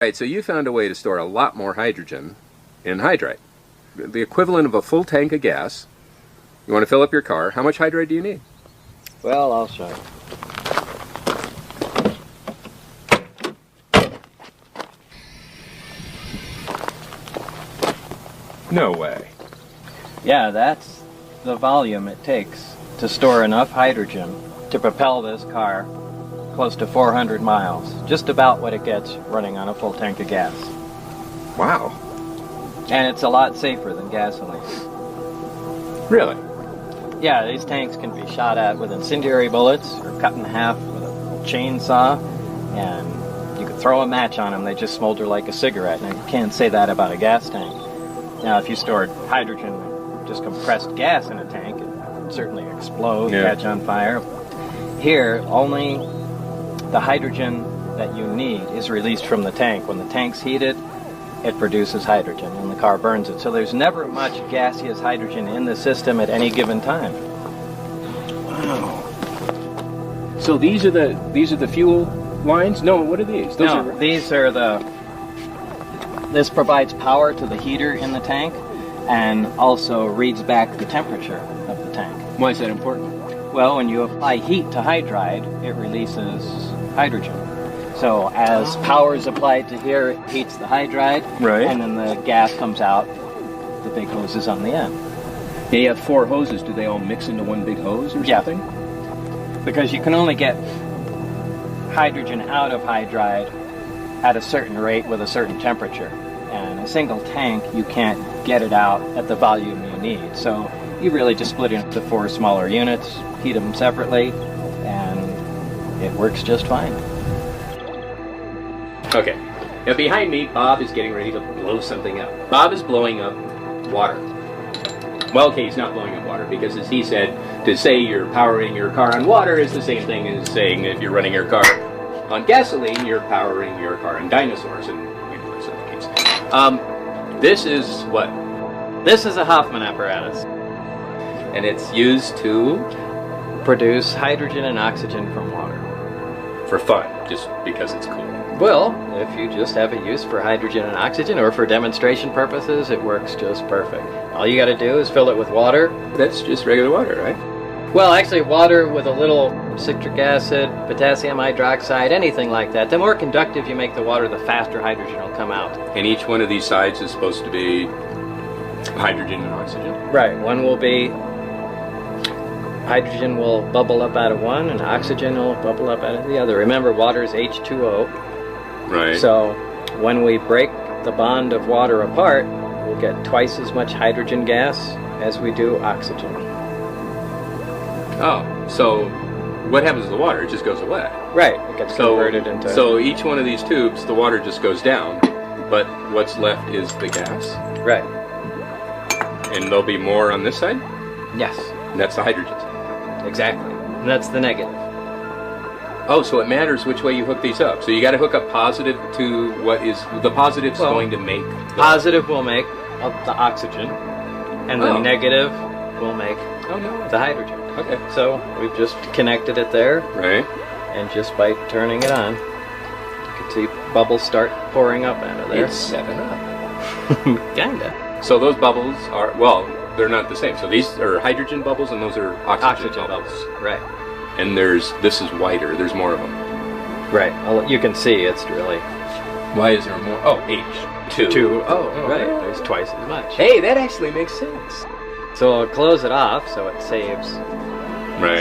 Right, so you found a way to store a lot more hydrogen in hydride. The equivalent of a full tank of gas. You want to fill up your car. How much hydride do you need? Well, I'll show you. No way. Yeah, that's the volume it takes to store enough hydrogen to propel this car close to 400 miles. Just about what it gets running on a full tank of gas. Wow. And it's a lot safer than gasoline. Really? Yeah, these tanks can be shot at with incendiary bullets or cut in half with a chainsaw, and you can throw a match on them, they just smolder like a cigarette. Now, you can't say that about a gas tank. Now, if you stored hydrogen, just compressed gas in a tank, it would certainly explode, catch on fire. Here, only the hydrogen that you need is released from the tank. When the tank's heated, it produces hydrogen and the car burns it. So there's never much gaseous hydrogen in the system at any given time. Wow. So these are the fuel lines? No, what are these? These are this provides power to the heater in the tank and also reads back the temperature of the tank. Why is that important? Well, when you apply heat to hydride, it releases hydrogen. So as power is applied to here, it heats the hydride, and then the gas comes out, the big hoses on the end. Yeah, you have 4 hoses. Do they all mix into one big hose or something? Because you can only get hydrogen out of hydride at a certain rate with a certain temperature. And a single tank, you can't get it out at the volume you need. So you really just split it into 4 smaller units, heat them separately, and it works just fine. Okay. Now behind me, Bob is getting ready to blow something up. Bob is blowing up water. Well, okay, he's not blowing up water because, as he said, to say you're powering your car on water is the same thing as saying if you're running your car on gasoline, you're powering your car on dinosaurs, and we know that's not the case. This is what? This is a Hoffman apparatus. And it's used to produce hydrogen and oxygen from water. For fun, just because it's cool. Well, if you just have it used for hydrogen and oxygen or for demonstration purposes, it works just perfect. All you got to do is fill it with water. That's just regular water, right? Well, actually, water with a little citric acid, potassium hydroxide, anything like that. The more conductive you make the water, the faster hydrogen will come out. And each one of these sides is supposed to be hydrogen and oxygen? Right. One will be hydrogen will bubble up out of one, and oxygen will bubble up out of the other. Remember, water is H2O. Right. So when we break the bond of water apart, we'll get twice as much hydrogen gas as we do oxygen. Oh, so what happens to the water? It just goes away. Right, it gets converted into... So each one of these tubes, the water just goes down, but what's left is the gas? Right. And there'll be more on this side? Yes. And that's the hydrogen. Exactly. And that's the negative. Oh, so it matters which way you hook these up. So you got to hook up positive to what is... The positive's going to make... Positive will make the oxygen, and the negative will make the hydrogen. Okay. So we've just connected it there. Right. And just by turning it on, you can see bubbles start pouring up out of there. It's 7-Up. Kinda. So those bubbles are... Well, they're not the same. So these are hydrogen bubbles and those are oxygen bubbles. Right. And this is wider. There's more of them. Right. Well, you can see it's really... Why is there more? Oh, H2. Right. There's twice as much. Hey, that actually makes sense. So I'll close it off so it saves,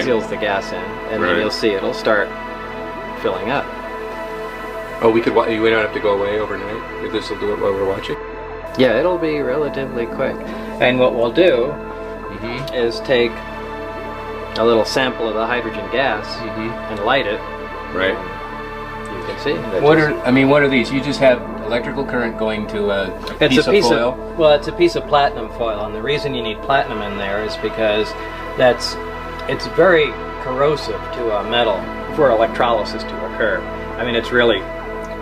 seals the gas in, and then you'll see it'll start filling up. Oh, we don't have to go away overnight? If this will do it while we're watching? Yeah, it'll be relatively quick. And what we'll do is take a little sample of the hydrogen gas and light it. Right. You can see. What are these? You just have electrical current going to a piece of foil? Well, it's a piece of platinum foil, and the reason you need platinum in there is because it's very corrosive to a metal for electrolysis to occur. I mean, it's really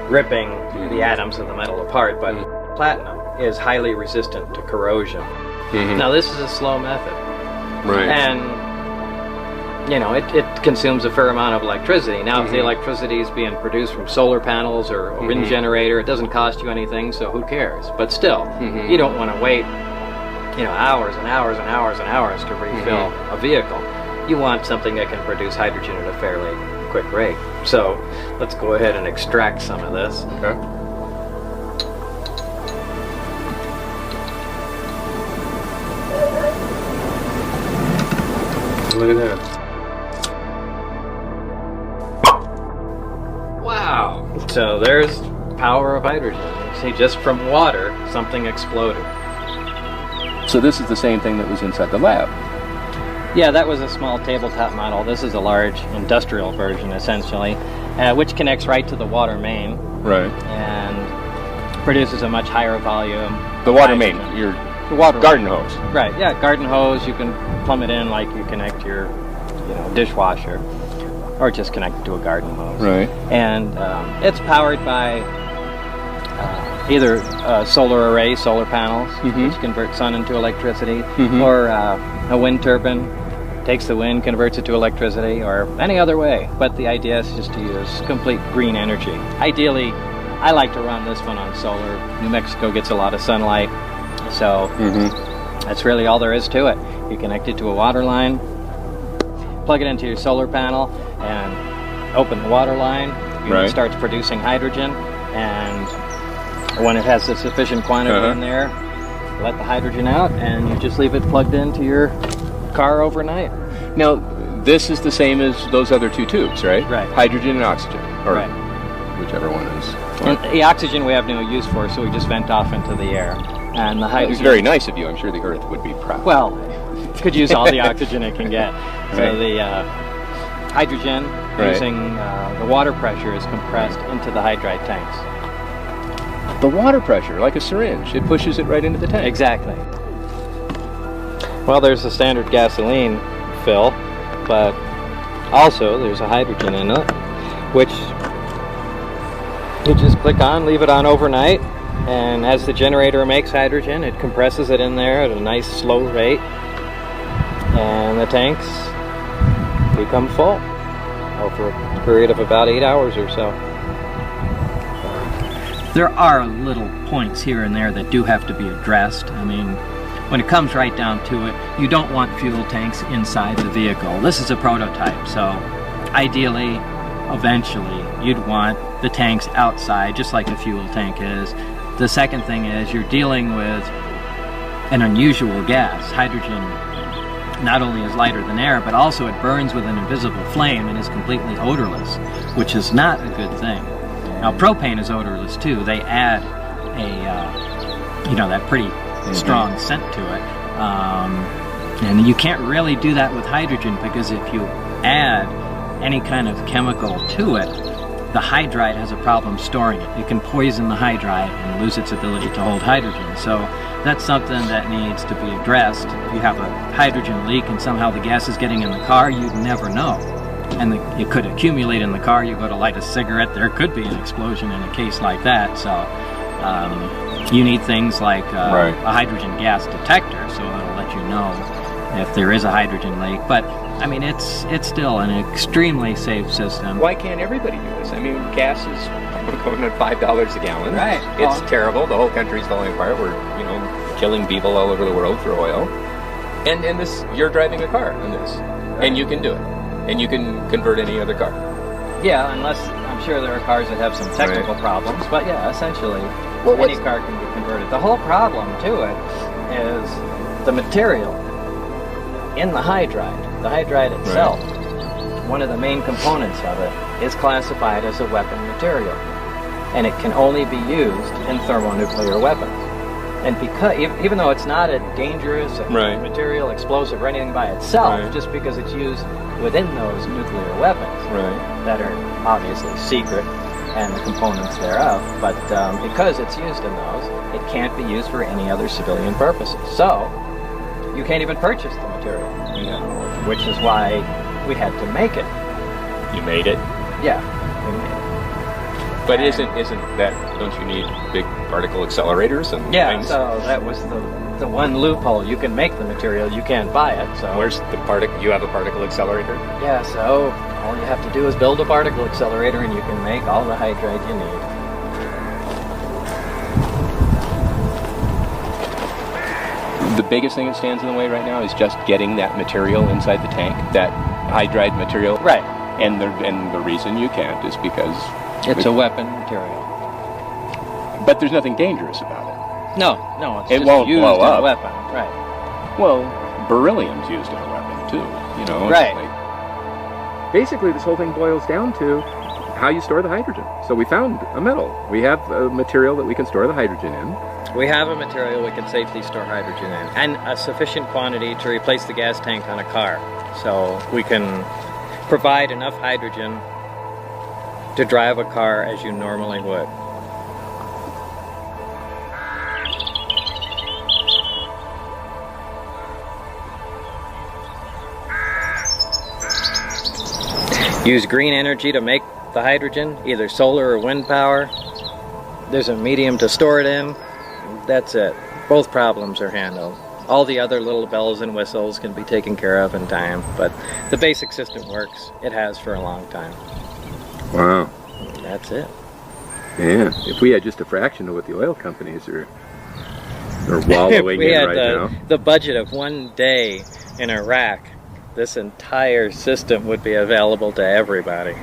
ripping the atoms of the metal apart, but platinum is highly resistant to corrosion. Now, this is a slow method. Right. And it consumes a fair amount of electricity. Now, if the electricity is being produced from solar panels or a wind generator, it doesn't cost you anything, so who cares? But still, you don't want to wait, hours and hours and hours and hours to refill a vehicle. You want something that can produce hydrogen at a fairly quick rate. So let's go ahead and extract some of this. Okay. Look at that. Wow. So there's power of hydrogen. You see, just from water, something exploded. So this is the same thing that was inside the lab. Yeah, that was a small tabletop model. This is a large industrial version, essentially, which connects right to the water main. Right. And produces a much higher volume. The water main, your garden hose. Right, yeah, garden hose. You can plumb it in like you connect your, dishwasher, or just connect it to a garden hose. Right. And it's powered by either solar array, solar panels, which convert sun into electricity, or a wind turbine, takes the wind, converts it to electricity, or any other way. But the idea is just to use complete green energy. Ideally, I like to run this one on solar. New Mexico gets a lot of sunlight, so that's really all there is to it. You connect it to a water line, plug it into your solar panel, and open the water line. It starts producing hydrogen, and when it has a sufficient quantity in there, let the hydrogen out, and you just leave it plugged into your car overnight. Now, this is the same as those other two tubes, right? Right. Hydrogen and oxygen, or whichever one is. And the oxygen we have no use for, so we just vent off into the air. And the hydrogen... It's very nice of you. I'm sure the Earth would be proud. Well, could use all the oxygen it can get. So the hydrogen, using the water pressure, is compressed into the hydride tanks. The water pressure, like a syringe, it pushes it right into the tank. Exactly. Well, there's the standard gasoline fill, but also there's a hydrogen in it, which you just click on, leave it on overnight, and as the generator makes hydrogen, it compresses it in there at a nice slow rate, and the tanks become full over a period of about 8 hours or so. There are little points here and there that do have to be addressed. I mean, when it comes right down to it, you don't want fuel tanks inside the vehicle. This is a prototype, so ideally, eventually, you'd want the tanks outside, just like a fuel tank is. The second thing is you're dealing with an unusual gas. Hydrogen not only is lighter than air, but also it burns with an invisible flame and is completely odorless, which is not a good thing. Now, propane is odorless too. They add a, that pretty strong scent to it. And you can't really do that with hydrogen, because if you add any kind of chemical to it, the hydride has a problem storing it. It can poison the hydride and lose its ability to hold hydrogen. So that's something that needs to be addressed. If you have a hydrogen leak and somehow the gas is getting in the car, you'd never know. And it could accumulate in the car. You go to light a cigarette, there could be an explosion in a case like that. So you need things like a hydrogen gas detector, so it'll let you know if there is a hydrogen leak. But I mean, it's still an extremely safe system. Why can't everybody do this? I mean, gas is going at $5 a gallon. Right. It's terrible. The whole country's falling apart. We're killing people all over the world for oil. And this, you're driving a car on this, and you can do it. And you can convert any other car. Yeah, unless I'm sure there are cars that have some technical problems. But yeah, essentially, any car can be converted. The whole problem to it is the material in the hydride. The hydride itself, one of the main components of it, is classified as a weapon material. And it can only be used in thermonuclear weapons. And because, even though it's not a dangerous material, explosive, or anything by itself, just because it's used within those nuclear weapons that are obviously secret, and the components thereof, but because it's used in those, it can't be used for any other civilian purposes. So, you can't even purchase the material, which is why we had to make it. You made it? Yeah, we made it. But isn't that, don't you need big particle accelerators and things? So that was the one loophole. You can make the material, you can't buy it. So Where's the particle? You have a particle accelerator? yeah, so all you have to do is build a particle accelerator and you can make all the hydride you need. The biggest thing that stands in the way right now is just getting that material inside the tank, that hydride material. Right. And the reason you can't is because It's a weapon material. But there's nothing dangerous about it. No, it's It just won't used blow as up. a weapon. Right. Well, beryllium's used as a weapon too. You know. It's Right. like- basically, this whole thing boils down to how you store the hydrogen. So we found a metal. We have a material that we can store the hydrogen in. We have a material we can safely store hydrogen in, and a sufficient quantity to replace the gas tank on a car. So we can provide enough hydrogen to drive a car as you normally would. Use green energy to make the hydrogen, either solar or wind power. There's a medium to store it in. That's it. Both problems are handled. All the other little bells and whistles can be taken care of in time, but the basic system works. It has for a long time. Wow. That's it. Yeah. If we had just a fraction of what the oil companies are wallowing we in had right now. the budget of one day in Iraq, this entire system would be available to everybody.